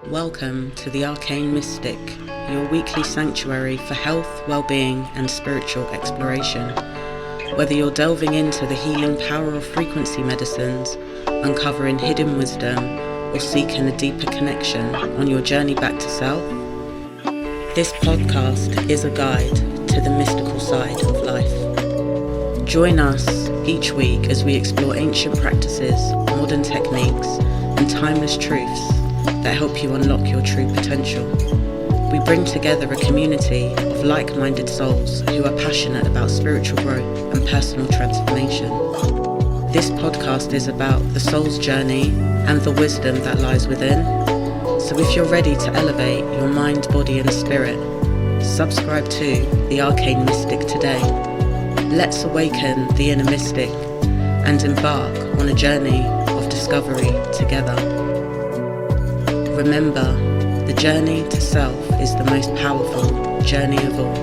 Welcome to the Arcane Mystic, your weekly sanctuary for health, well-being and spiritual exploration. Whether you're delving into the healing power of frequency medicines, uncovering hidden wisdom, or seeking a deeper connection on your journey back to self, this podcast is a guide to the mystical side of life. Join us each week as we explore ancient practices, modern techniques, and timeless truths that help you unlock your true potential. We bring together a community of like-minded souls who are passionate about spiritual growth and personal transformation. This podcast is about the soul's journey and the wisdom that lies within. So if you're ready to elevate your mind, body and spirit, subscribe to the Arcane Mystic today. Let's awaken the inner mystic and embark on a journey of discovery together. Remember, the journey to self is the most powerful journey of all.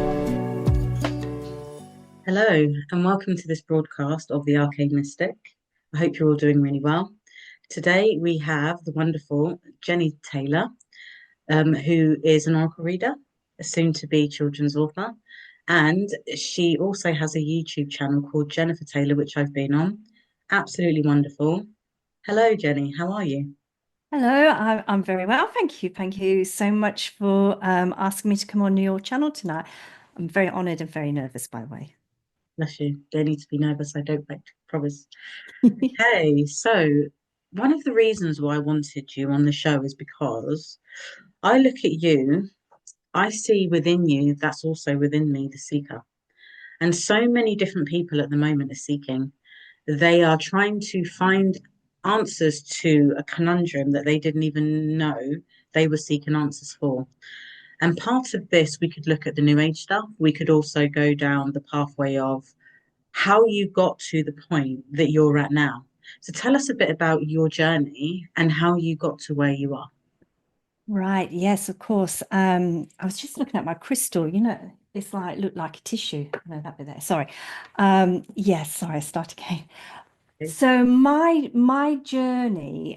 Hello, and welcome to this broadcast of the Arcane Mystic. I hope you're all doing really well. Today we have the wonderful Jenifer Taylor, who is an oracle reader, a soon-to-be children's author, and she also has a YouTube channel called Jenifer Taylor, which I've been on. Absolutely wonderful. Hello, Jenny. How are you? Hello, I'm very well, thank you. Thank you so much for asking me to come on your channel tonight. I'm very honoured and very nervous, by the way. Bless you. Don't need to be nervous. I don't like to promise. Okay, so one of the reasons why I wanted you on the show is because I look at you, I see within you, that's also within me, the seeker. And so many different people at the moment are seeking. They are trying to find answers to a conundrum that they didn't even know they were seeking answers for. And part of this, we could look at the New Age stuff. We could also go down the pathway of how you got to the point that you're at now. So tell us a bit about your journey and how you got to where you are. Right, yes, of course. I was just looking at my crystal, it's like looked like a tissue. No, that bit there. Sorry. Yes, sorry, I start again. Okay. So my journey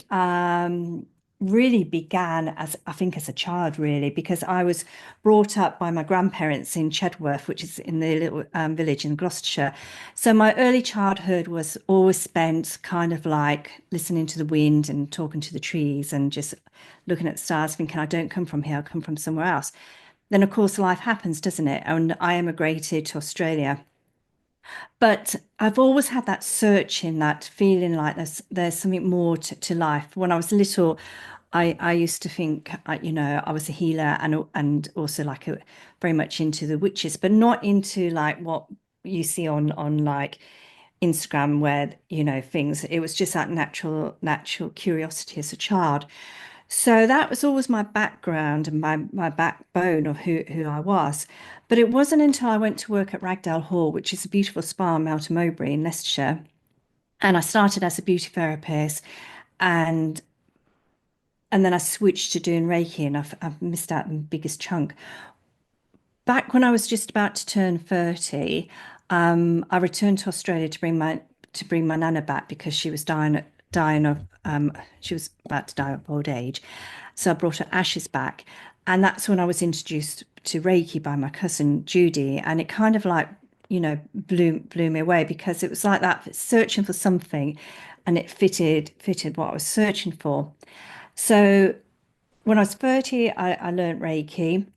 really began as I think as a child, really, because I was brought up by my grandparents in Chedworth, which is in the little village in Gloucestershire. So my early childhood was always spent kind of like listening to the wind and talking to the trees and just looking at the stars, thinking, I don't come from here, I come from somewhere else. Then, of course, life happens, doesn't it? And I emigrated to Australia. But I've always had that searching, that feeling like there's something more to life. When I was little, I used to think, I was a healer and also like very much into the witches, but not into like what you see on like Instagram where, things. It was just that natural curiosity as a child. So that was always my background and my backbone of who I was. But it wasn't until I went to work at Ragdale Hall, which is a beautiful spa in Melton Mowbray in Leicestershire. And I started as a beauty therapist and and then I switched to doing Reiki and I've missed out the biggest chunk. Back when I was just about to turn 30, I returned to Australia to bring my nana back because she was dying of she was about to die of old age. So I brought her ashes back. And that's when I was introduced to Reiki by my cousin Judy. And it kind of like, blew me away because it was like that searching for something and it fitted what I was searching for. So when I was 30, I learned Reiki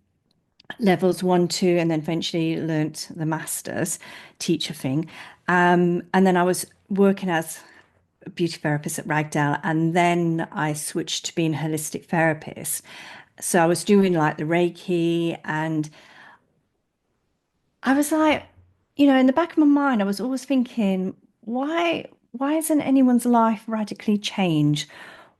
levels one, two, and then eventually learnt the master's teacher thing. And then I was working as a beauty therapist at Ragdale, and then I switched to being a holistic therapist. So I was doing like the Reiki, and I was like, in the back of my mind, I was always thinking, why isn't anyone's life radically changed?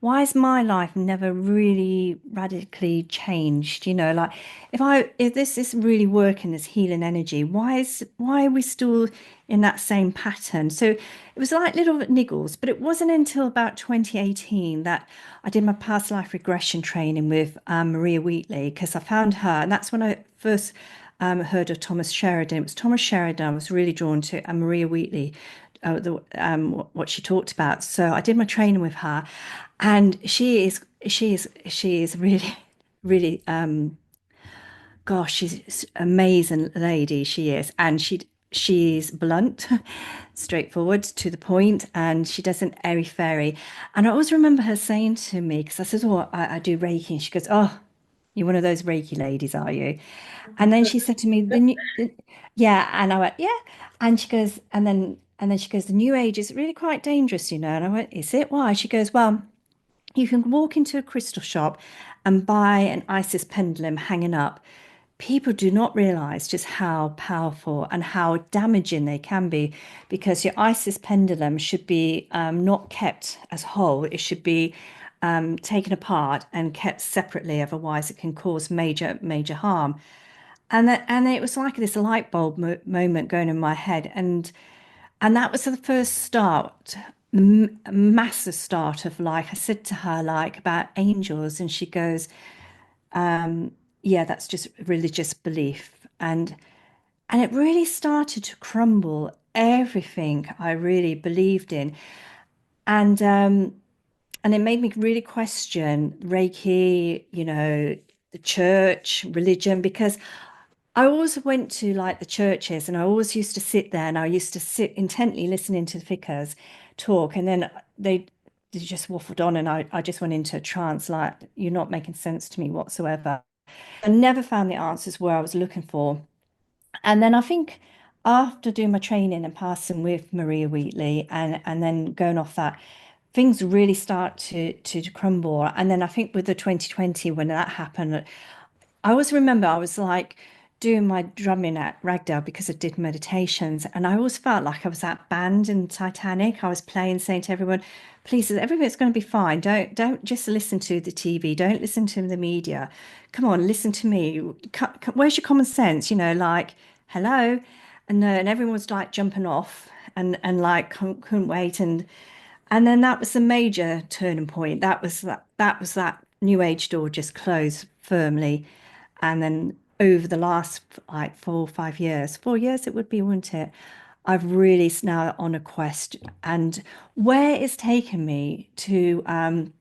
Why is my life never really radically changed? Like if this is really working as healing energy, why are we still in that same pattern? So it was like little niggles, but it wasn't until about 2018 that I did my past life regression training with Maria Wheatley because I found her, and that's when I first heard of Thomas Sheridan. It was Thomas Sheridan I was really drawn to, and Maria Wheatley, what she talked about. So I did my training with her, And she is really, really, gosh, she's an amazing lady. She is, and she's blunt, straightforward, to the point, and she doesn't airy fairy. And I always remember her saying to me, because I said, "Oh, I do Reiki," and she goes, "Oh, you're one of those Reiki ladies, are you?" And then she said to me, "Yeah," and I went, "Yeah," and she goes, and then she goes, "The new age is really quite dangerous, you know." And I went, "Is it? Why?" She goes, "Well, you can walk into a crystal shop and buy an Isis pendulum hanging up. People do not realize just how powerful and how damaging they can be, because your Isis pendulum should be not kept as whole. It should be taken apart and kept separately. Otherwise, it can cause major, major harm." And it was like this light bulb moment going in my head, and that was the first start, massive start of, like, I said to her, like, about angels, and she goes, "Yeah, that's just religious belief." And it really started to crumble everything I really believed in. And it made me really question Reiki, the church, religion, because I always went to, like, the churches, and I always used to sit there, and I used to sit intently listening to the vicars talk, and then they just waffled on, and I just went into a trance, like, "You're not making sense to me whatsoever." I never found the answers where I was looking for. And then I think after doing my training and passing with Maria Wheatley, and then going off that, things really start to crumble. And then I think with the 2020, when that happened, I always remember I was like doing my drumming at Ragdale because I did meditations, and I always felt like I was that band in Titanic. I was playing, saying to everyone, "Please, everything's going to be fine. Don't just listen to the TV. Don't listen to the media. Come on, listen to me. Where's your common sense? Like, hello." And everyone was like jumping off, and like couldn't wait. And then that was the major turning point. That new age door just closed firmly. And then over the last, like, 4 or 5 years, 4 years it would be, wouldn't it? I've really now on a quest, and where it's taken me to, and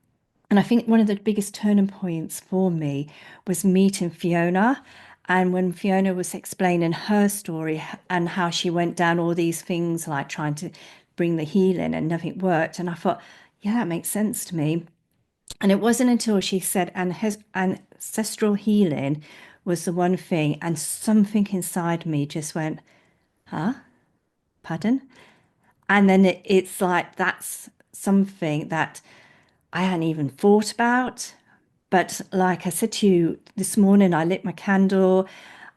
I think one of the biggest turning points for me was meeting Fiona. And when Fiona was explaining her story and how she went down all these things, like trying to bring the healing and nothing worked. And I thought, yeah, that makes sense to me. And it wasn't until she said, and his ancestral healing was the one thing, and something inside me just went, huh? Pardon? And then it's like that's something that I hadn't even thought about. But like I said to you this morning, I lit my candle,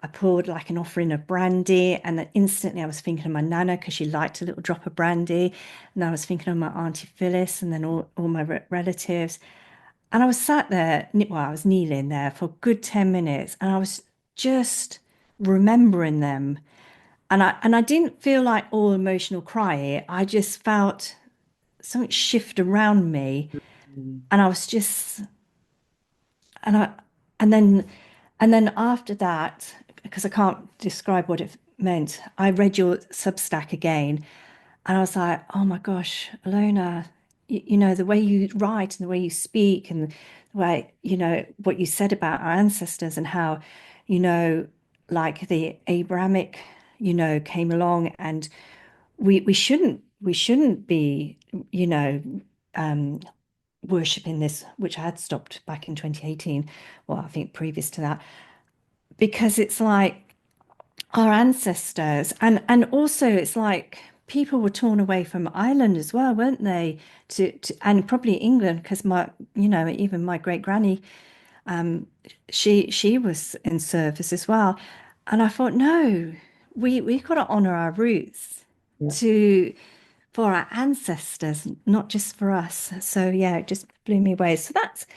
I poured like an offering of brandy, and then instantly I was thinking of my nana because she liked a little drop of brandy. And I was thinking of my Auntie Phyllis, and then all my relatives. And I was sat there, well, I was kneeling there for a good 10 minutes, and I was just remembering them. And I didn't feel like all emotional cry. I just felt something shift around me. Mm. And I was just, and I, and then, and then after that, because I can't describe what it meant, I read your Substack again, and I was like, "Oh my gosh, Elona, the way you write and the way you speak, and the way, what you said about our ancestors, and how, you know, like the Abrahamic, came along, and we shouldn't be, you know, um, worshipping this, which I had stopped back in 2018. Well, I think previous to that, because it's like our ancestors, and also it's like people were torn away from Ireland as well, weren't they? And probably England, because even my great granny, she was in service as well. And I thought, no, we got to honor our roots Yeah, to for our ancestors, not just for us. So yeah, it just blew me away. So that's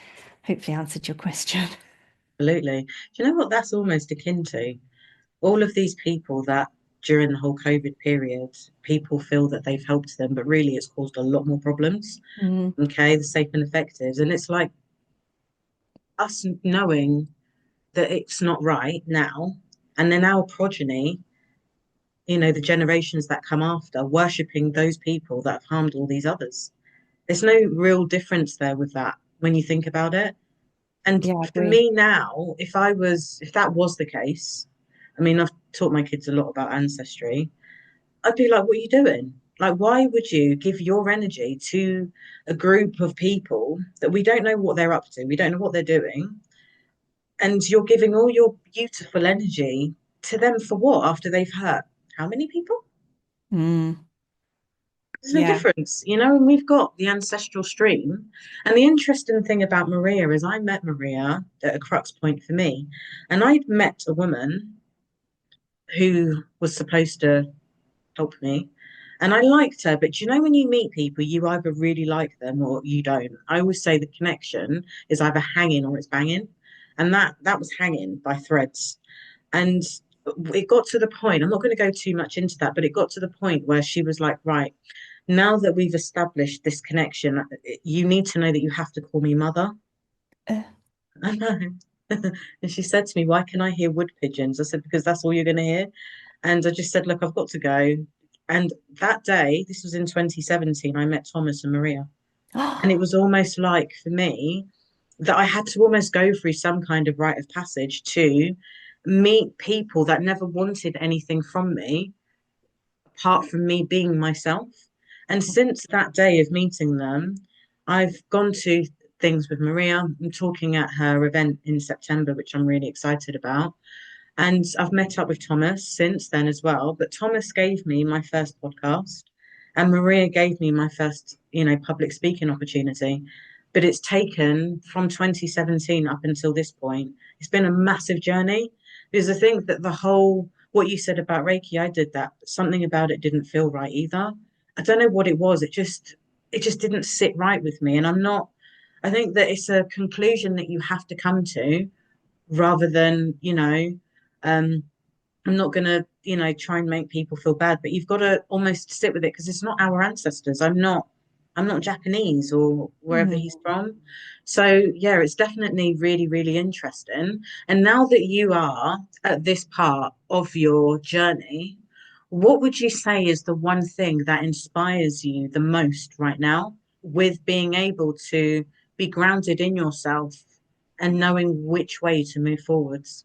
hopefully answered your question. absolutely. Do you know what that's almost akin to? All of these people that during the whole COVID period, people feel that they've helped them, but really it's caused a lot more problems. Mm, Okay, the safe and effective. And it's like us knowing that it's not right now, and then our progeny, the generations that come after, worshipping those people that have harmed all these others. There's no real difference there with that when you think about it. And Yeah, I for agree. me now, if that was the case, I mean, I've taught my kids a lot about ancestry. I'd be like, what are you doing? Like, why would you give your energy to a group of people that we don't know what they're up to? We don't know what they're doing. And you're giving all your beautiful energy to them for what after they've hurt how many people? Mm, There's no yeah. difference, you know, and we've got the ancestral stream. And the interesting thing about Maria is I met Maria at a crux point for me. And I'd met a woman who was supposed to help me. And I liked her, but you know, when you meet people, you either really like them or you don't. I always say the connection is either hanging or it's banging. And that was hanging by threads. And it got to the point, I'm not going to go too much into that, but it got to the point where she was like, right, now that we've established this connection, you need to know that you have to call me mother. Uh, I know. And she said to me, why can I hear wood pigeons? I said, because that's all you're going to hear. And I just said, look, I've got to go. And that day, this was in 2017, I met Thomas and Maria. And it was almost like for me that I had to almost go through some kind of rite of passage to meet people that never wanted anything from me apart from me being myself. And since that day of meeting them, I've gone to things with Maria. I'm talking at her event in September, which I'm really excited about. And I've met up with Thomas since then as well. But Thomas gave me my first podcast, and Maria gave me my first, public speaking opportunity. But it's taken from 2017 up until this point. It's been a massive journey because I think that what you said about Reiki, I did that, but something about it didn't feel right either. I don't know what it was. It just didn't sit right with me. And I think that it's a conclusion that you have to come to rather than, um, I'm not going to, try and make people feel bad, but you've got to almost sit with it because it's not our ancestors. I'm not Japanese or wherever mm. he's from. So yeah, it's definitely really, really interesting. And now that you are at this part of your journey, what would you say is the one thing that inspires you the most right now with being able to be grounded in yourself and knowing which way to move forwards?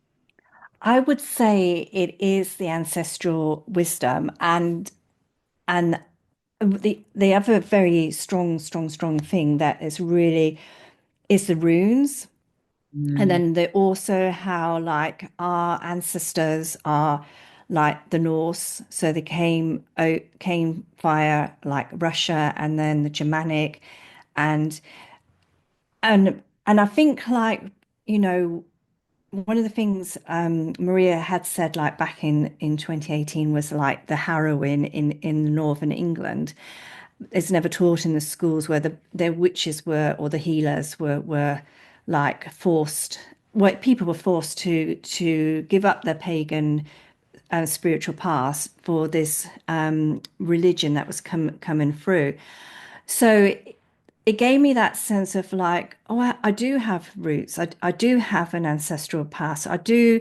I would say it is the ancestral wisdom and the other very strong thing that is really is the runes. And Mm, then they also how like our ancestors are like the Norse, so they came via like Russia and then the Germanic and and I think like you know one of the things Maria had said like back in 2018 was like the heroine in northern England is never taught in the schools where their witches were or the healers were like forced what people were forced to give up their pagan spiritual past for this religion that was coming through. So it gave me that sense of like, oh, I do have roots. I do have an ancestral past. I do,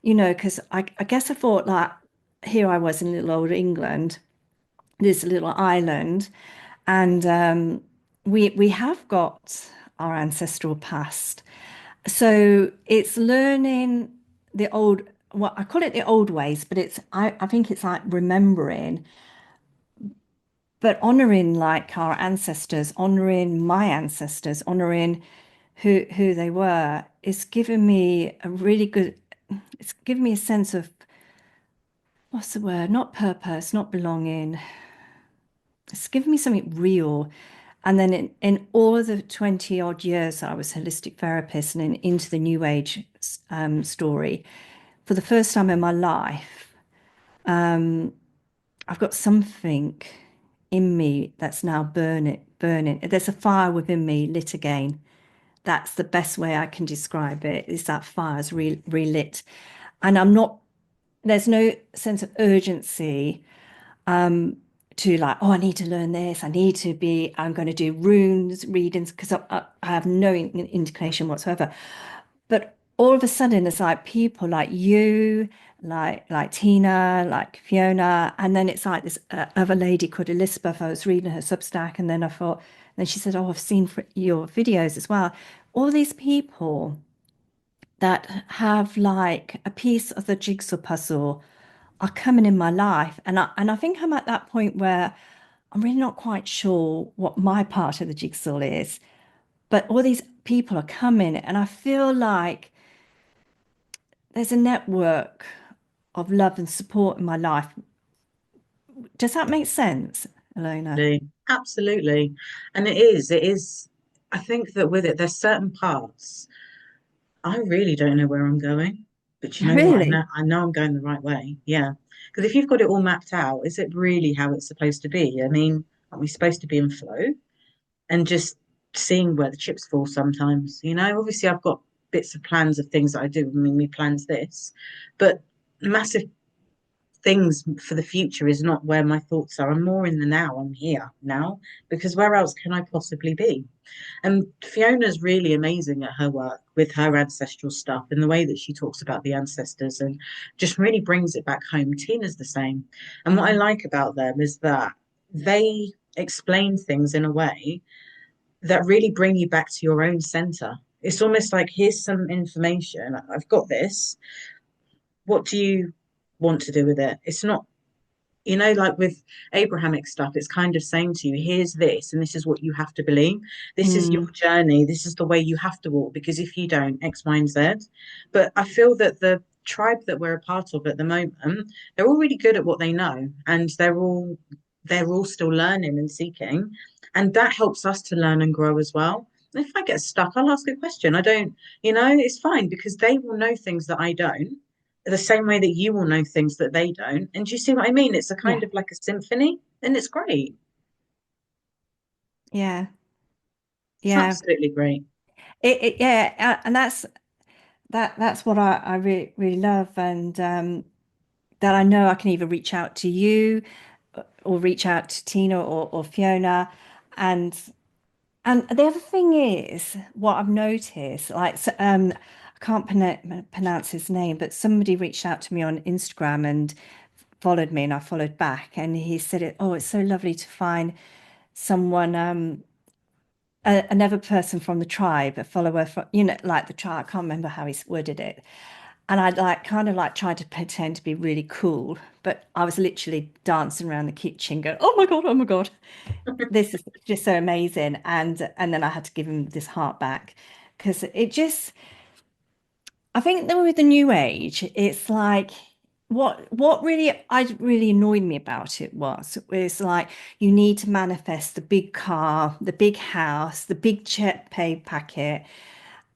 because I guess I thought like here I was in little old England, this little island, and we have got our ancestral past. So it's learning the old, well, I call it the old ways, but I think it's like remembering, but honoring like our ancestors, honoring my ancestors, honoring who they were, it's given me a really good, it's given me a sense of, what's the word? Not purpose, not belonging. It's given me something real. And then in all of the 20 odd years that I was a holistic therapist and into the new age story, for the first time in my life, I've got something in me that's now burning. There's a fire within me lit again. That's the best way I can describe it, is that fire is relit. And there's no sense of urgency to like, oh, I need to learn this. I'm going to do runes readings because I have no indication whatsoever. But all of a sudden, it's like people like you, like Tina, like Fiona, and then it's like this other lady called Elizabeth. I was reading her Substack, and then I thought And she said, "Oh, I've seen your videos as well. All these people that have like a piece of the jigsaw puzzle are coming in my life." And I think I'm at that point where I'm really not quite sure what my part of the jigsaw is, but all these people are coming, and I feel like there's a network of love and support in my life. Does that make sense, Elona? Absolutely. And it is, I think that with it, there's certain parts. I really don't know where I'm going, but you know what? Really? I know I'm going the right way. Yeah. Because if you've got it all mapped out, is it really how it's supposed to be? I mean, aren't we supposed to be in flow and just seeing where the chips fall sometimes? You know, obviously I've got bits of plans of things that I do. I mean, we plans this, but massive things for the future is not where my thoughts are. I'm more in the now. I'm here now because where else can I possibly be? And Fiona's really amazing at her work with her ancestral stuff and the way that she talks about the ancestors and just really brings it back home. Tina's the same. And what I like about them is that they explain things in a way that really bring you back to your own center. It's almost like, here's some information. I've got this. What do you want to do with it? It's not, you know, like with Abrahamic stuff, it's kind of saying to you, here's this, and this is what you have to believe. This is your Mm, journey. This is the way you have to walk, because if you don't, X, Y, and Z. But I feel that the tribe that we're a part of at the moment, they're all really good at what they know, and they're all still learning and seeking. And that helps us to learn and grow as well. If I get stuck, I'll ask a question. I don't, it's fine because they will know things that I don't, the same way that you will know things that they don't. And do you see what I mean? It's a kind yeah, of like a symphony, and it's great. yeah, It's yeah. absolutely great. Yeah, and that's what I really really love, and that I know I can either reach out to you or reach out to Tina or Fiona, and the other thing is what I've noticed, like I can't pronounce his name, but somebody reached out to me on Instagram and followed me, and I followed back, and he said, "Oh, it's so lovely to find someone." Another person from the tribe, a follower from, like the tribe. I can't remember how he worded it. And I like kind of like tried to pretend to be really cool, but I was literally dancing around the kitchen going, "Oh my God, oh my God, this is just so amazing." And then I had to give him this heart back because it just, I think that with the new age, it's like what really I really annoyed me about it was like you need to manifest the big car, the big house, the big check pay packet.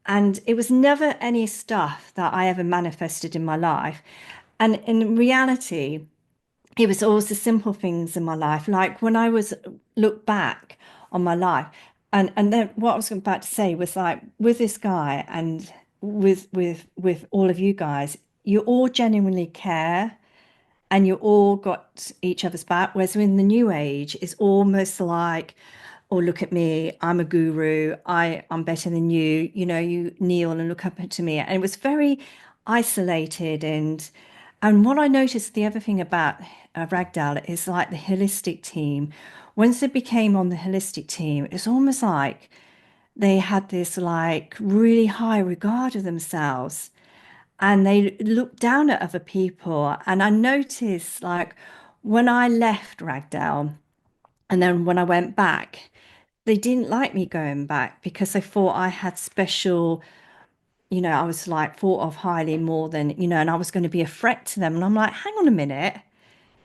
And it was never any stuff that I ever manifested in my life. And in reality, it was always the simple things in my life. Like when I was look back on my life, and then what I was about to say was like with this guy and with all of you guys, you all genuinely care and you all got each other's back. Whereas in the new age, it's almost like, "Oh, look at me, I'm a guru, I'm better than you, you kneel and look up to me." And it was very isolated. And what I noticed, the other thing about Ragdoll is like the holistic team. Once they became on the holistic team, it's almost like they had this like really high regard of themselves and they looked down at other people. And I noticed like when I left Ragdoll and then when I went back, they didn't like me going back because they thought I had special, I was like thought of highly more than, and I was going to be a threat to them. And I'm like, hang on a minute.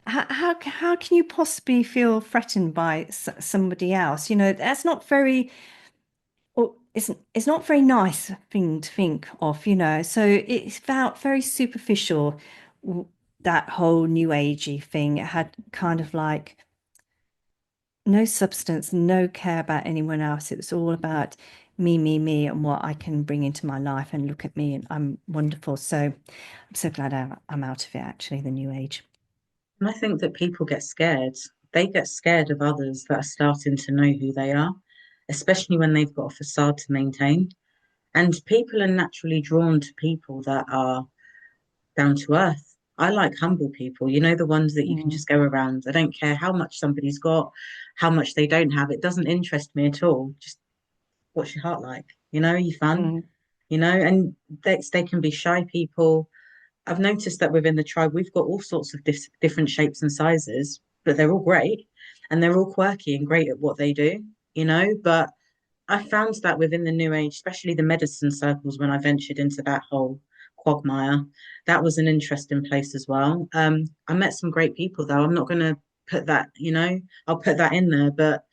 How can you possibly feel threatened by somebody else? That's not very, or it's not very nice thing to think of, So it felt very superficial, that whole new agey thing. It had kind of like no substance, no care about anyone else. It was all about me, me, me, and what I can bring into my life. And look at me, and I'm wonderful. So I'm so glad I'm out of it, actually, the new age. And I think that people get scared. They get scared of others that are starting to know who they are, especially when they've got a facade to maintain. And people are naturally drawn to people that are down to earth. I like humble people, you know, the ones that you can Mm, just go around. I don't care how much somebody's got, how much they don't have. It doesn't interest me at all. Just what's your heart like? You know, are you fun? mm, You know, and they can be shy people. I've noticed that within the tribe, we've got all sorts of different shapes and sizes, but they're all great and they're all quirky and great at what they do, you know. But I found that within the new age, especially the medicine circles, when I ventured into that whole quagmire, that was an interesting place as well. I met some great people though. I'm not going to put that, you know, I'll put that in there, but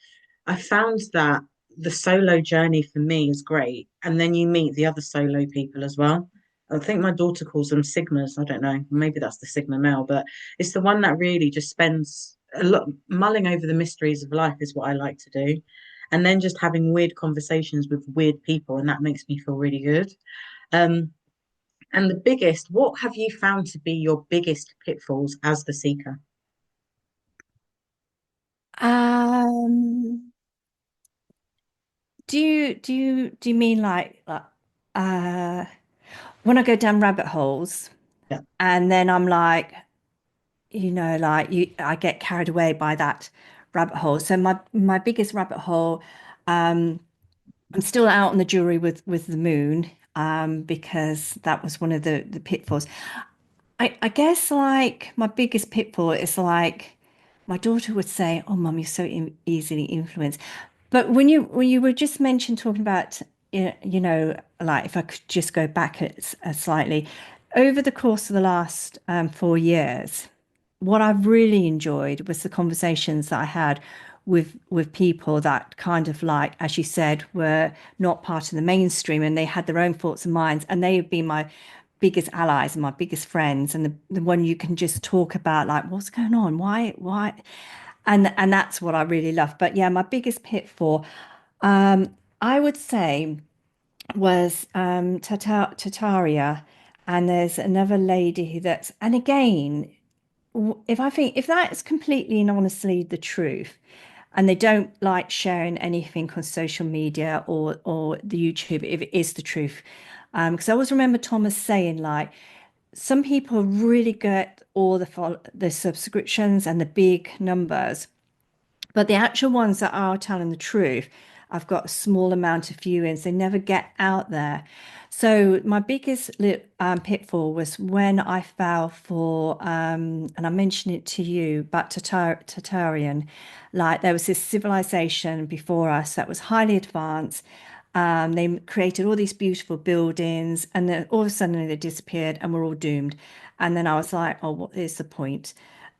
I found that the solo journey for me is great. And then you meet the other solo people as well. I think my daughter calls them Sigmas. I don't know. Maybe that's the Sigma male, but it's the one that really just spends a lot mulling over the mysteries of life is what I like to do. And then just having weird conversations with weird people, and that makes me feel really good. Um, and the biggest, what have you found to be your biggest pitfalls as the seeker? Um, do you mean like uh when I go down rabbit holes Yeah. and then I'm like, like I get carried away by that rabbit hole. So my biggest rabbit hole, um, I'm still out on the jury with the moon, because that was one of the pitfalls. I guess like my biggest pitfall is like my daughter would say, "Oh, mum, you're so easily influenced." But when you were just mentioned talking about, like if I could just go back slightly, over the course of the last 4 years, what I've really enjoyed was the conversations that I had with people that kind of like, as you said, were not part of the mainstream and they had their own thoughts and minds, and they have been my biggest allies and my biggest friends, and the one you can just talk about like what's going on, why, and that's what I really love. But yeah, my biggest pitfall, I would say, was Tataria, and there's another lady that's, and again, if I think if that's completely and honestly the truth, and they don't like sharing anything on social media or the YouTube, if it is the truth, because I always remember Thomas saying like some people really get all the subscriptions and the big numbers, but the actual ones that are telling the truth, I've got a small amount of viewings. They never get out there. So my biggest pitfall was when I fell for, and I mentioned it to you, but Tatarian, like there was this civilization before us that was highly advanced. They created all these beautiful buildings, and then all of a sudden they disappeared, and we're all doomed. And then I was like, oh, what is the point?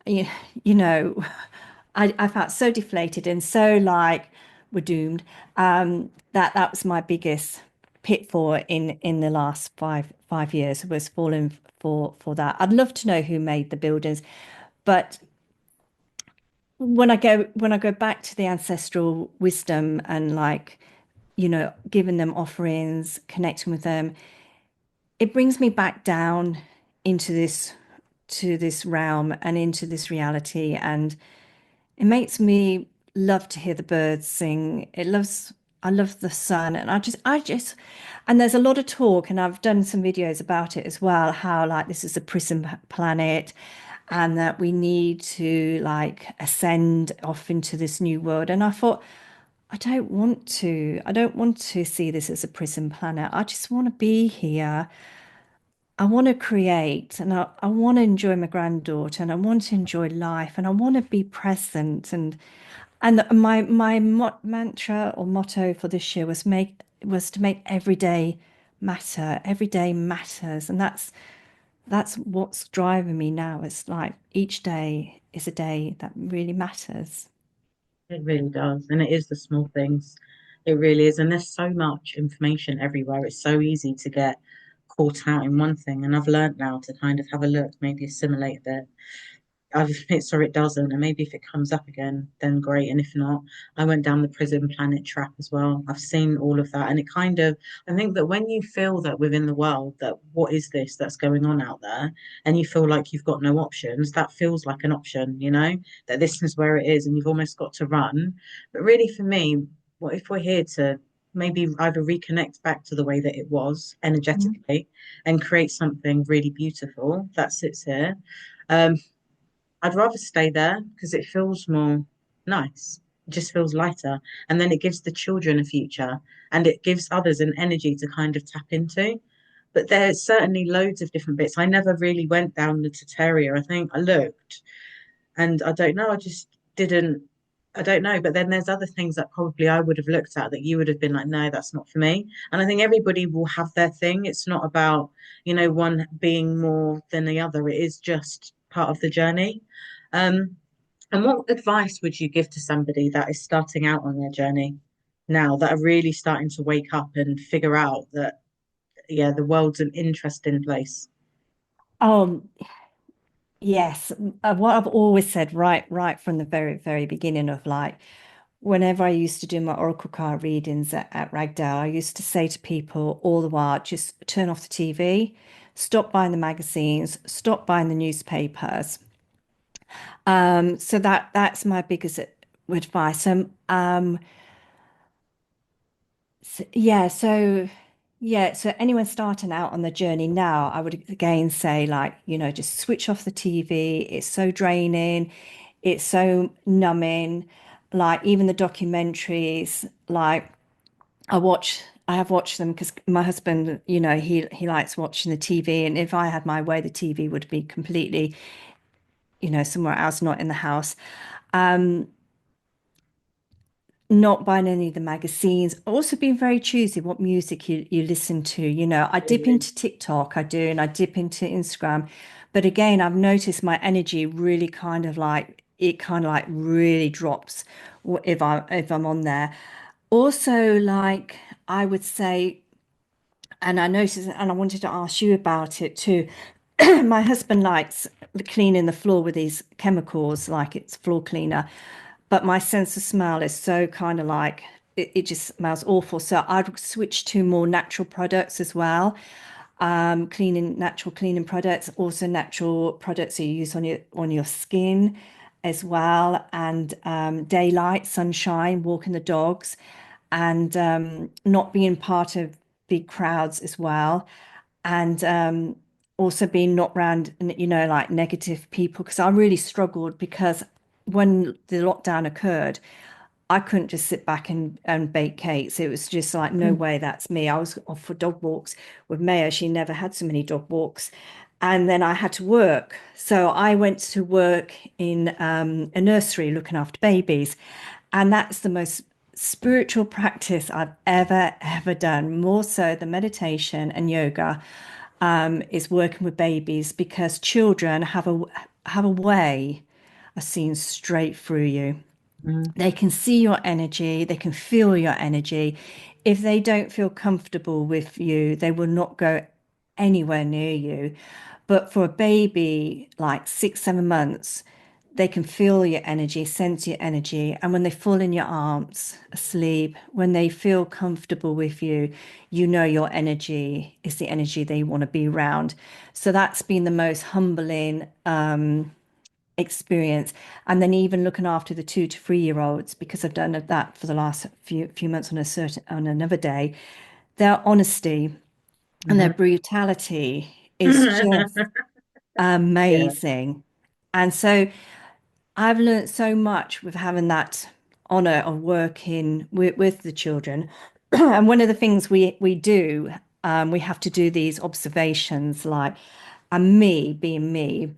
You, you know, I felt so deflated and so like we're doomed. That was my biggest pitfall in the last five years, was falling for that. I'd love to know who made the buildings, but when I go back to the ancestral wisdom and like, giving them offerings, connecting with them, it brings me back down into this to this realm and into this reality, and it makes me love to hear the birds sing. I love the sun, and and there's a lot of talk, and I've done some videos about it as well, how like this is a prison planet, and that we need to like ascend off into this new world. And I thought, I don't want to see this as a prison planet. I just want to be here. I want to create, and I want to enjoy my granddaughter, and I want to enjoy life, and I want to be present. And my mantra or motto for this year was to make every day matter. Every day matters, and that's what's driving me now. It's like each day is a day that really matters. It really does. And it is the small things. It really is. And there's so much information everywhere. It's so easy to get caught out in one thing. And I've learned now to kind of have a look, maybe assimilate a bit. I've made sure it doesn't. And maybe if it comes up again, then great. And if not, I went down the prison planet trap as well. I've seen all of that. And it kind of, I think that when you feel that within the world, that what is this that's going on out there, and you feel like you've got no options, that feels like an option, you know, that this is where it is and you've almost got to run. But really, for me, what if we're here to maybe either reconnect back to the way that it was Mm. energetically and create something really beautiful that sits here. Um, I'd rather stay there because it feels more nice. It just feels lighter. And then it gives the children a future and it gives others an energy to kind of tap into. But there's certainly loads of different bits. I never really went down the Tartaria. I think I looked and I don't know, I just didn't, I don't know. But then there's other things that probably I would have looked at that you would have been like, no, that's not for me. And I think everybody will have their thing. It's not about, one being more than the other. It is just part of the journey. Um, and what advice would you give to somebody that is starting out on their journey now, that are really starting to wake up and figure out that, yeah, the world's an interesting place? Um, yes, what I've always said right from the very, very beginning of like, whenever I used to do my oracle card readings at Ragdale, I used to say to people all the while, just turn off the TV, stop buying the magazines, stop buying the newspapers. So that's my biggest advice. So anyone starting out on the journey now, I would again say like, just switch off the TV. It's so draining, it's so numbing. Like even the documentaries, like I have watched them because my husband, he likes watching the TV, and if I had my way, the TV would be completely, somewhere else, not in the house. Um, Not buying any of the magazines, also being very choosy what music you listen to. I dip Really? into TikTok, I do, and I dip into Instagram. But again, I've noticed my energy really kind of like really drops if I'm on there. Also, like I would say, and I noticed, and I wanted to ask you about it too. My husband likes cleaning the floor with these chemicals, like it's floor cleaner, but my sense of smell is so kind of like it just smells awful. So I'd switch to more natural products as well. Natural cleaning products, also natural products that you use on your skin as well, and daylight, sunshine, walking the dogs, and not being part of big crowds as well, and also being not around, like negative people, because I really struggled because when the lockdown occurred, I couldn't just sit back and bake cakes. It was just like, no Mm. way, that's me. I was off for dog walks with Maya. She never had so many dog walks. And then I had to work. So I went to work in a nursery looking after babies. And that's the most spiritual practice I've ever done, more so than meditation and yoga, is working with babies, because children have a way of seeing straight through you. Mm. They can see your energy, they can feel your energy. If they don't feel comfortable with you, they will not go anywhere near you. But for a baby, like 6, 7 months, they can feel your energy, sense your energy. And when they fall in your arms, asleep, when they feel comfortable with you, your energy is the energy they want to be around. So that's been the most humbling experience. And then even looking after the 2 to 3 year olds, because I've done that for the last few months on another day, their honesty and their Mhm. brutality is just Yeah. amazing. And so I've learned so much with having that honor of working with the children. And one of the things we do, we have to do these observations, like, and me being me,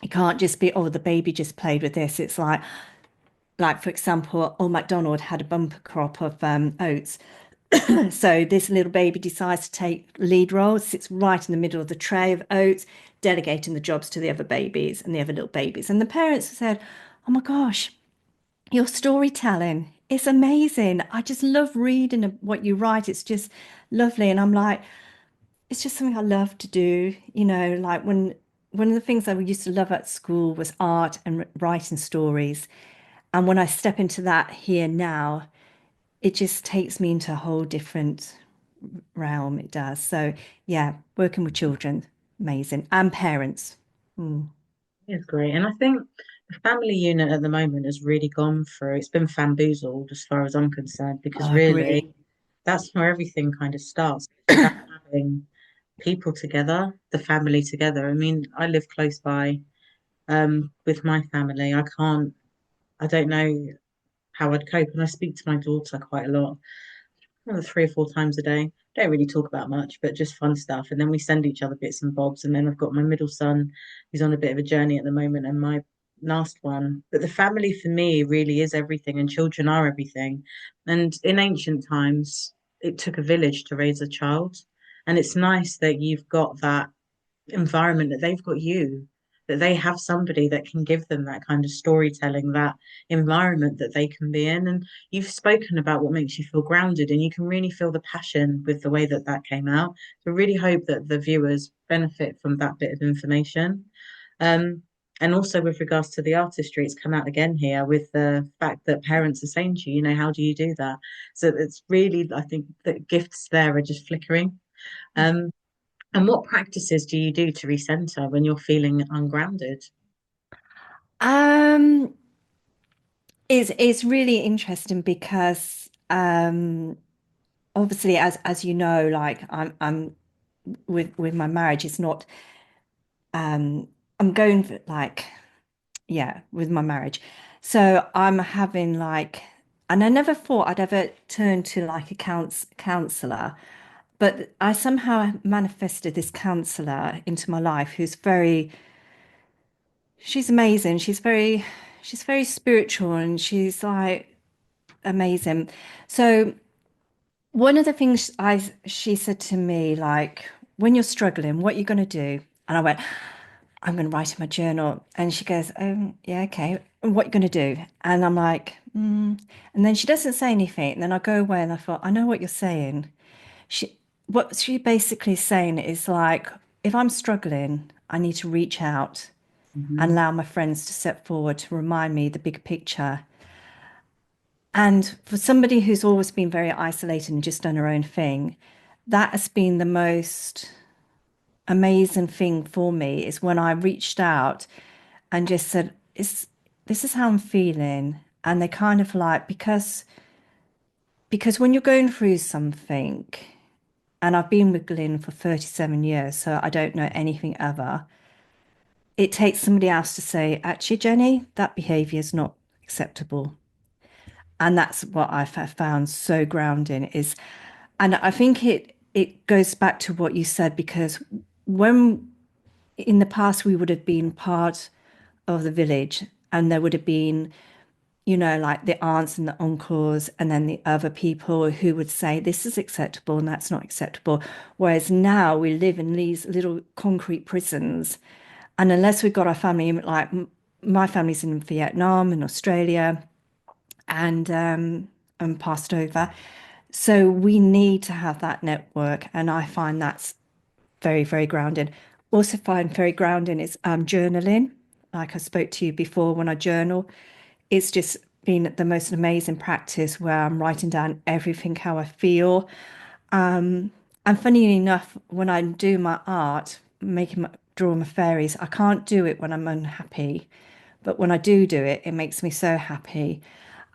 it can't just be, oh, the baby just played with this. It's like for example, old MacDonald had a bumper crop of oats. So this little baby decides to take lead role, sits right in the middle of the tray of oats, delegating the jobs to the other babies and the other little babies. And the parents said, "Oh my gosh, your storytelling is amazing. I just love reading what you write. It's just lovely." And I'm like, it's just something I love to do. Like when one of the things I used to love at school was art and writing stories. And when I step into that here now, it just takes me into a whole different realm. It does. So yeah, working with children, amazing, and parents. Mm. It's great. And I think the family unit at the moment has really gone through, it's been bamboozled as far as I'm concerned, Oh, because I really agree. that's where everything kind of starts. It's about having people together, the family together. I mean, I live close by with my family. I don't know how I'd cope. And I speak to my daughter quite a lot, 3 or 4 times a day. Don't really talk about much, but just fun stuff. And then we send each other bits and bobs. And then I've got my middle son who's on a bit of a journey at the moment, and my last one. But the family for me really is everything, and children are everything. And in ancient times, it took a village to raise a child. And it's nice that you've got that environment, that they've got you, that they have somebody that can give them that kind of storytelling, that environment that they can be in. And you've spoken about what makes you feel grounded, and you can really feel the passion with the way that that came out. So I really hope that the viewers benefit from that bit of information. Um, and also with regards to the artistry, it's come out again here with the fact that parents are saying to you, how do you do that? So it's really, I think that gifts there are just flickering. Um, and what practices do you do to recenter when you're feeling ungrounded? Um, it's really interesting because obviously, as you know, like I'm with my marriage, it's not I'm going for like, yeah, with my marriage. So I'm having like, and I never thought I'd ever turn to like a counselor, but I somehow manifested this counselor into my life who's she's amazing. She's very spiritual, and she's like amazing. So one of the things she said to me, like, when you're struggling, what are you going to do? And I went, I'm going to write in my journal. And she goes, yeah, okay. And what are you going to do? And I'm like, And then she doesn't say anything. And then I go away and I thought, I know what you're saying. What she basically saying is like, if I'm struggling, I need to reach out and Hmm. allow my friends to step forward to remind me the big picture. And for somebody who's always been very isolated and just done her own thing, that has been the most amazing thing for me is when I reached out and just said, this is how I'm feeling. And they kind of like, because when you're going through something, and I've been with Glyn for 37 years, so I don't know anything ever, it takes somebody else to say, actually, Jenny, that behavior is not acceptable. And that's what I've found so grounding is, and I think it goes back to what you said, because when in the past we would have been part of the village, and there would have been, like the aunts and the uncles, and then the other people who would say this is acceptable and that's not acceptable. Whereas now we live in these little concrete prisons, and unless we've got our family, like my family's in Vietnam and Australia, and passed over. So we need to have that network, and I find that's very, very grounding. Also find very grounding is journaling. Like I spoke to you before, when I journal, it's just been the most amazing practice where I'm writing down everything how I feel. And funny enough, when I do my art, drawing my fairies, I can't do it when I'm unhappy. But when I do it, it makes me so happy.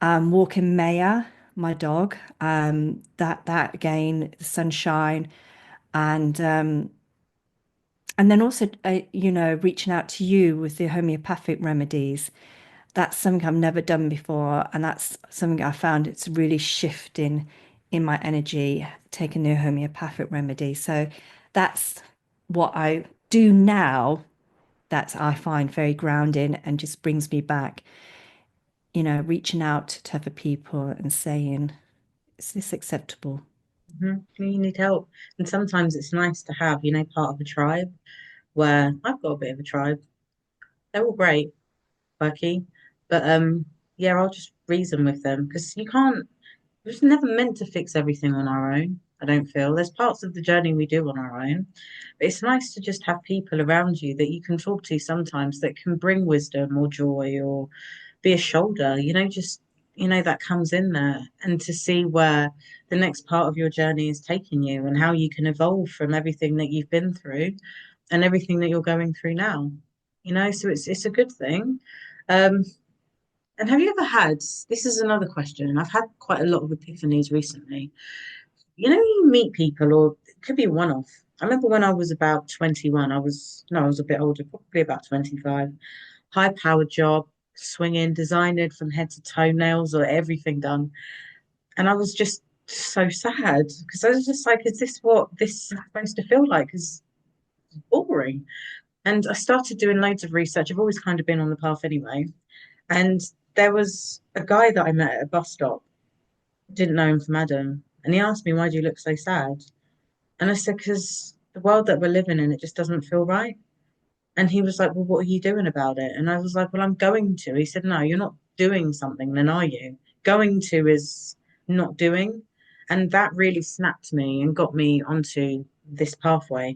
Walking Maya, my dog, that again, the sunshine, and and then also, reaching out to you with the homeopathic remedies. That's something I've never done before, and that's something I found it's really shifting in my energy, taking the homeopathic remedy. So that's what I do now. That I find very grounding and just brings me back, reaching out to other people and saying, is this acceptable? Hmm. You need help. And sometimes it's nice to have, part of a tribe, where I've got a bit of a tribe. They're all great, quirky, but yeah, I'll just reason with them, because we're just never meant to fix everything on our own. I don't feel there's parts of the journey we do on our own, but it's nice to just have people around you that you can talk to sometimes, that can bring wisdom or joy, or be a shoulder, just, that comes in there, and to see where the next part of your journey is taking you, and how you can evolve from everything that you've been through and everything that you're going through now. So it's a good thing. Um, and have you ever had, this is another question, and I've had quite a lot of epiphanies recently. you meet people, or it could be one-off. I remember when I was about 21, I was a bit older, probably about 25, high-powered job, swinging, designing from head to toenails or everything done. And I was just so sad because I was just like, is this what this is supposed to feel like? It's boring. And I started doing loads of research. I've always kind of been on the path anyway. And there was a guy that I met at a bus stop, didn't know him from Adam. And he asked me, why do you look so sad? And I said, because the world that we're living in, it just doesn't feel right. And he was like, well, what are you doing about it? And I was like, well, I'm going to. He said, no, you're not doing something, then are you? Going to is not doing. And that really snapped me and got me onto this pathway,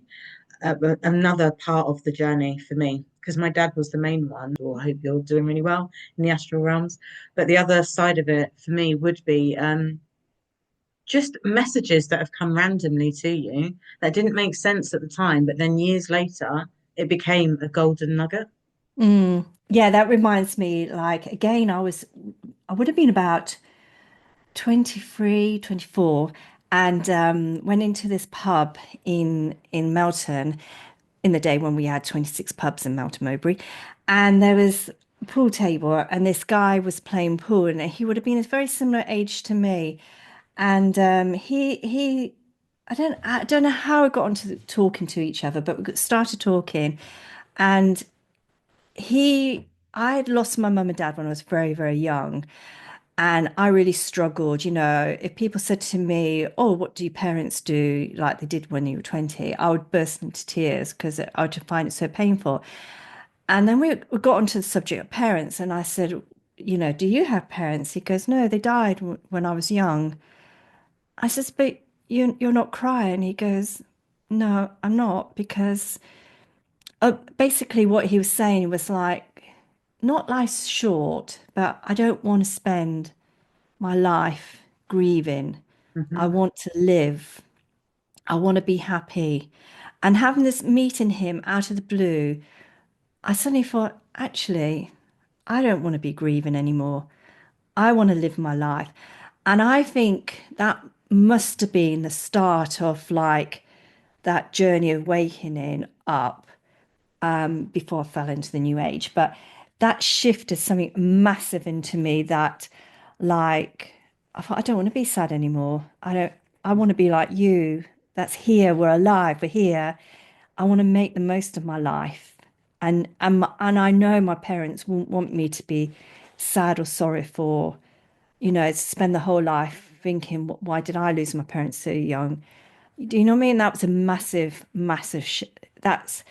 another part of the journey for me. Because my dad was the main one. Well, I hope you're doing really well in the astral realms. But the other side of it for me would be just messages that have come randomly to you that didn't make sense at the time, but then years later, it became a golden nugget. Yeah, that reminds me, like, again, I would have been about 23, 24, and went into this pub in Melton in the day when we had 26 pubs in Melton Mowbray. And there was a pool table, and this guy was playing pool, and he would have been a very similar age to me. And I don't know how we got onto talking to each other, but we started talking, and I had lost my mum and dad when I was very, very young. And I really struggled, if people said to me, oh, what do your parents do like they did when you were 20, I would burst into tears because I would find it so painful. And then we got onto the subject of parents, and I said, do you have parents? He goes, no, they died when I was young. I says, but you're not crying. He goes, no, I'm not, because basically what he was saying was like, not life's short, but I don't want to spend my life grieving. I Hmm. want to live. I want to be happy. And having this meeting him out of the blue, I suddenly thought, actually, I don't want to be grieving anymore. I want to live my life. And I think that must have been the start of like that journey of waking up before I fell into the new age. But that shifted something massive into me that, like, I thought, I don't want to be sad anymore. I want to be like you. That's here. We're alive. We're here. I want to make the most of my life. And I know my parents won't want me to be sad or sorry for, spend the whole life thinking, why did I lose my parents so young? Do you know what I mean? That was a massive, massive that's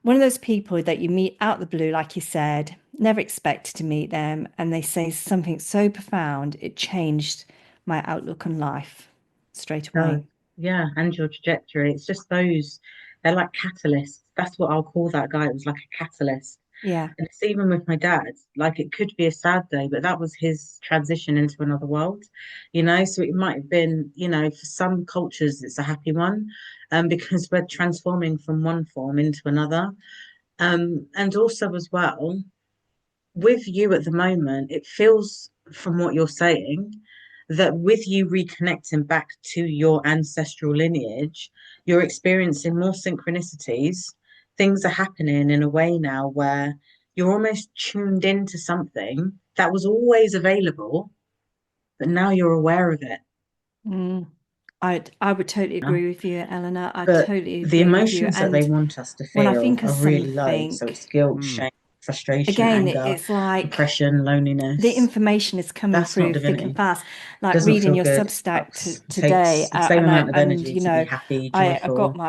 one of those people that you meet out the blue, like you said, never expected to meet them, and they say something so profound, it changed my outlook on life straight So, away. yeah, and your trajectory. It's just those, they're like catalysts. That's what I'll call that guy. It was like a catalyst. Yeah. And it's even with my dad, like it could be a sad day, but that was his transition into another world, So it might have been, for some cultures, it's a happy one, because we're transforming from one form into another. And also as well, with you at the moment, it feels from what you're saying that with you reconnecting back to your ancestral lineage, you're experiencing more synchronicities. Things are happening in a way now where you're almost tuned into something that was always available, but now you're aware of it. Mm. I would totally agree with you, Eleanor. I But totally the agree with you. emotions that they And want us to when I feel think of are really low. something, So it's guilt, mm, shame, frustration, again, anger, it's like depression, the loneliness. information is coming That's not through thick and divinity. fast. Like Doesn't reading feel your good. Substack It today, takes the same amount of and energy to be happy, I got joyful,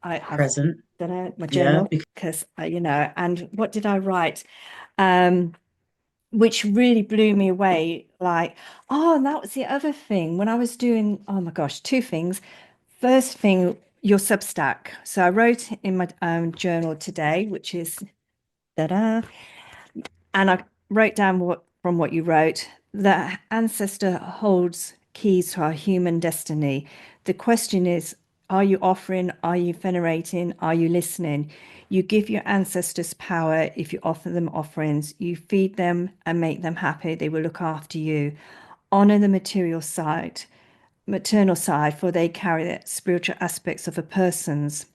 I have present. don't know my Yeah, journal because and what did I write? Um, which really blew me away. Like, oh, and that was the other thing when I was doing. Oh my gosh, two things. First thing, your Substack. So I wrote in my journal today, which is da-da, and I wrote down what you wrote. The ancestor holds keys to our human destiny. The question is, are you offering? Are you venerating? Are you listening? You give your ancestors power if you offer them offerings. You feed them and make them happy. They will look after you. Honor the material side. maternal side, for they carry the spiritual aspects of a person's.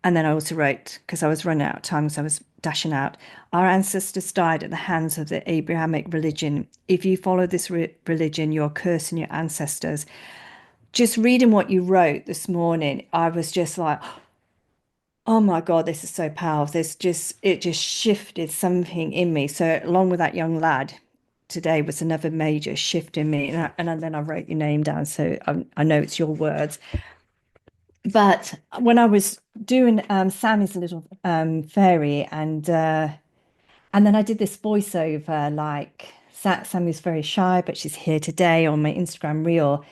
And then I also wrote, because I was running out of time, so I was dashing out, our ancestors died at the hands of the Abrahamic religion. If you follow this religion, you're cursing your ancestors. Just reading what you wrote this morning, I was just like, oh my God, this is so powerful. It just shifted something in me. So along with that young lad, today was another major shift in me. And then I wrote your name down, so I know it's your words. But when I was doing Sammy's little fairy, and then I did this voiceover, like Sammy's very shy, but she's here today on my Instagram reel.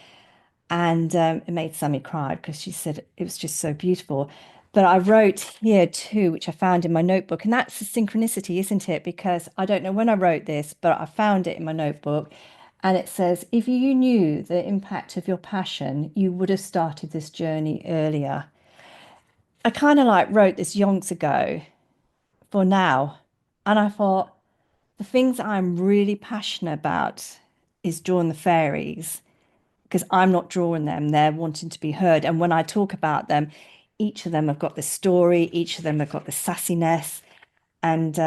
And it made Sammy cry because she said it was just so beautiful. But I wrote here too, which I found in my notebook. And that's a synchronicity, isn't it? Because I don't know when I wrote this, but I found it in my notebook. And it says, if you knew the impact of your passion, you would have started this journey earlier. I kind of like wrote this yonks ago for now. And I thought, the things I'm really passionate about is drawing the fairies, because I'm not drawing them, they're wanting to be heard. And when I talk about them, each of them have got this story, each of them have got the sassiness. And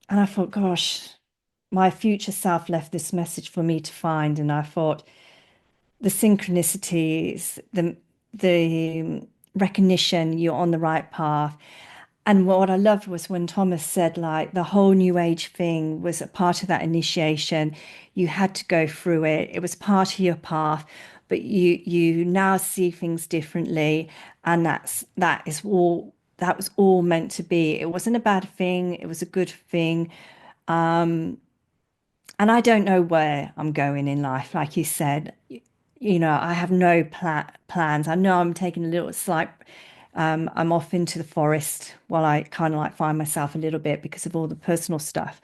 I thought, gosh, my future self left this message for me to find. And I thought the synchronicities, the recognition you're on the right path. And what I loved was when Thomas said, like, the whole new age thing was a part of that initiation. You had to go through it. It was part of your path, but you now see things differently. And that was all meant to be. It wasn't a bad thing. It was a good thing. And I don't know where I'm going in life. Like you said, I have no plans. I know I'm taking a little slight, I'm off into the forest while I kind of like find myself a little bit because of all the personal stuff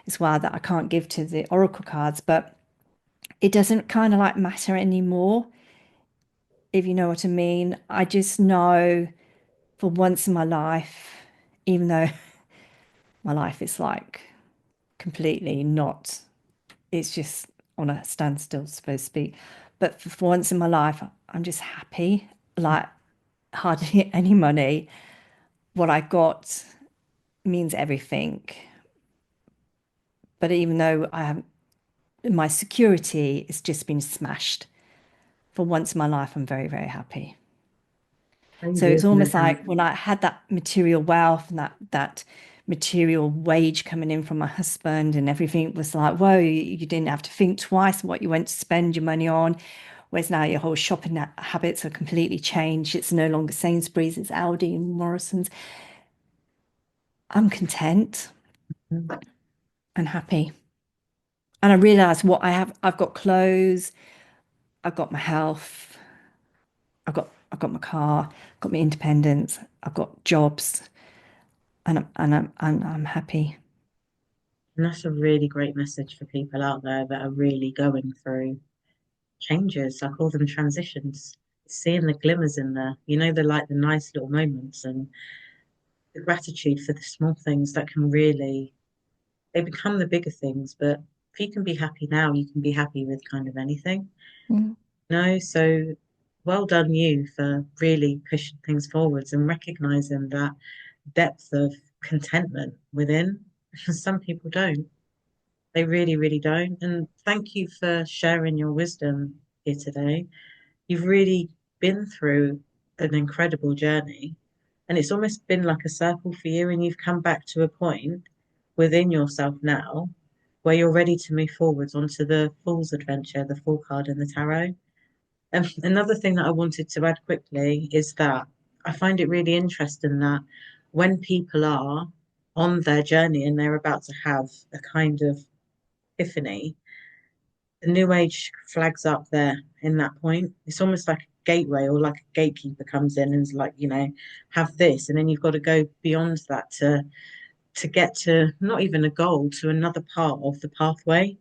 as well that I can't give to the oracle cards. But it doesn't kind of like matter anymore, if you know what I mean. I just know for once in my life, even though my life is like completely not, it's just on a standstill, so to speak. But for once in my life, I'm just happy, like hardly any money. What I got means everything. But even though my security has just been smashed, for once in my life, I'm very, very happy. So Crazy, it's isn't almost it? like when I had that material wealth and that material wage coming in from my husband, and everything was like, whoa, you didn't have to think twice what you went to spend your money on. Whereas now your whole shopping habits are completely changed. It's no longer Sainsbury's, it's Aldi and Morrison's. I'm content and happy. And I realize what I have. I've got clothes, I've got my health, I've got my car, I've got my independence, I've got jobs, and I'm happy. And that's a really great message for people out there that are really going through changes. I call them transitions. Seeing the glimmers in there, they're like the nice little moments and the gratitude for the small things that can really, they become the bigger things. But if you can be happy now, you can be happy with kind of anything. Mm. So well done you for really pushing things forwards and recognizing that depth of contentment within. Some people don't. They really, really don't. And thank you for sharing your wisdom here today. You've really been through an incredible journey, and it's almost been like a circle for you, and you've come back to a point within yourself now where you're ready to move forwards onto the Fool's Adventure, the Fool card in the tarot. And another thing that I wanted to add quickly is that I find it really interesting that when people are on their journey and they're about to have a kind of epiphany, the new age flags up there in that point. It's almost like a gateway or like a gatekeeper comes in and is like, have this, and then you've got to go beyond that to get to not even a goal, to another part of the pathway.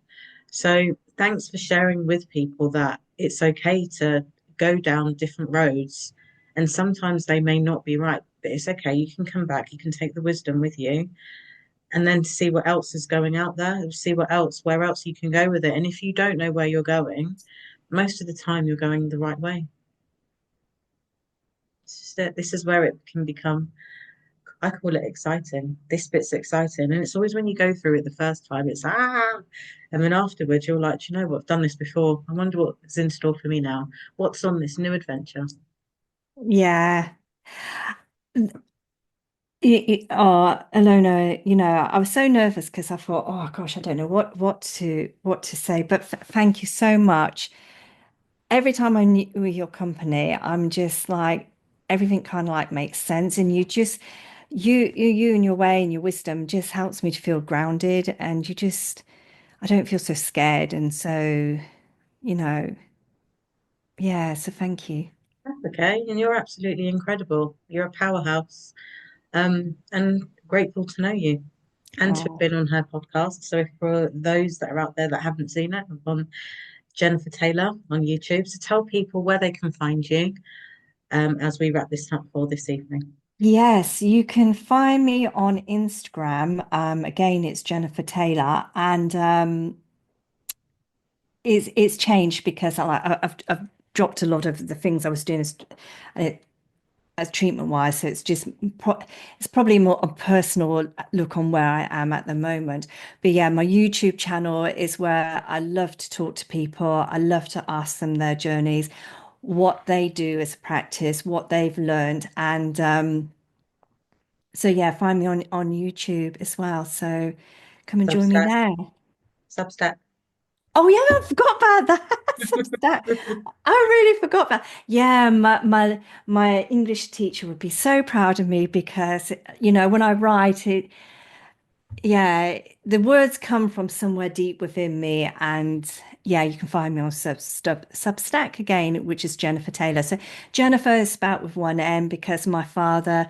So thanks for sharing with people that it's okay to go down different roads, and sometimes they may not be right, but it's okay. You can come back, you can take the wisdom with you, and then to see what else is going out there, see where else you can go with it. And if you don't know where you're going, most of the time you're going the right way. It's just that this is where it can become, I call it exciting. This bit's exciting. And it's always when you go through it the first time, it's and then afterwards you're like, "Do you know what? I've done this before. I wonder what's in store for me now. What's on this new adventure?" Yeah. Oh, Elona, I was so nervous because I thought, oh gosh, I don't know what to say. But thank you so much. Every time I'm with your company, I'm just like everything kind of like makes sense, and you and your way and your wisdom just helps me to feel grounded, and I don't feel so scared, and so you know, yeah. So thank you. That's okay. And you're absolutely incredible. You're a powerhouse. And grateful to know you and to have Oh, been on her podcast. So for those that are out there that haven't seen it, I'm on Jenifer Taylor on YouTube. So tell people where they can find you as we wrap this up for this evening. yes, you can find me on Instagram. Again, it's Jenifer Taylor, and it's changed because I've dropped a lot of the things I was doing as treatment wise. So it's probably more a personal look on where I am at the moment. But yeah, my YouTube channel is where I love to talk to people. I love to ask them their journeys, what they do as a practice, what they've learned, and so yeah, find me on YouTube as well. So come and join me Substack. there. Substack. Oh yeah, I forgot about that. Substack. I really forgot that. Yeah, my English teacher would be so proud of me because when I write it, yeah, the words come from somewhere deep within me, and yeah, you can find me on Substack again, which is Jenifer Taylor. So Jennifer is spelled with one N because my father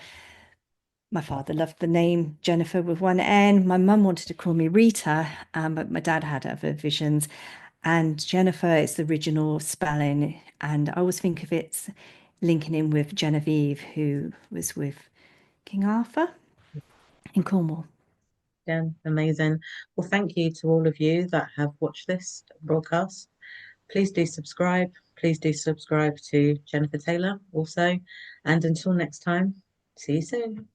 loved the name Jennifer with one N. My mum wanted to call me Rita, but my dad had other visions. And Jennifer is the original spelling. And I always think of it linking in with Genevieve, who was with King Arthur in Cornwall. Again, amazing. Well, thank you to all of you that have watched this broadcast. Please do subscribe. Please do subscribe to Jenifer Taylor also. And until next time, see you soon.